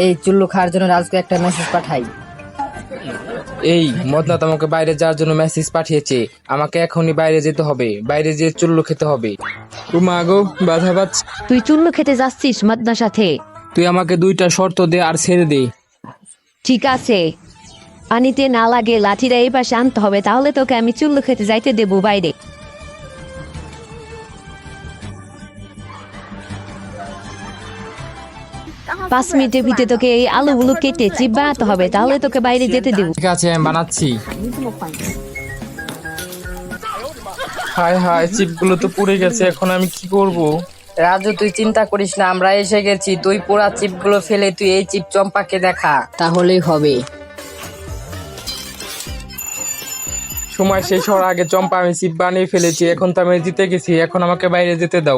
এই চুল্লু খাওয়ার জন্য রাজকে একটা মেসেজ পাঠাই। এই মদনা আমাকে বাইরে যাওয়ার জন্য মেসেজ পাঠিয়েছে। আমাকে এখনই বাইরে যেতে হবে, বাইরে যেয়ে চুল্লু খেতে হবে। উমা গো, বাধা পাচ্ছি। তুই চুল্লু খেতে যাচ্ছিস মদনার সাথে? তুই আমাকে 2টা শর্ত দে আর ছেড়ে দে। ঠিক আছে, পানিতে না লাগে লাঠিটা এই পাশে আনতে হবে, তাহলে তোকে আমি চুল্লু খেতে যাইতে দেবো বাইরে। পাঁচ মিনিটের ভিতরে তোকে এই আলুগুলো কেটে চিপ বানাতে হবে, তাহলে তোকে বাইরে যেতে দেবো। ঠিক আছে, আমি বানাচ্ছি। হায় হায়, চিপগুলো তো পুড়ে গেছে, এখন আমি কি করব? রাজু তুই চিন্তা করিস না, আমরা এসে গেছি। তুই পোড়া চিপগুলো ফেলে তুই এই চিপ চম্পাকে দেখা, তাহলেই হবে। সময় শেষ হওয়ার আগে চম্পা আমি চিপ বানিয়ে ফেলেছি। এখন তো আমি জিতে গেছি, এখন আমাকে বাইরে যেতে দাও।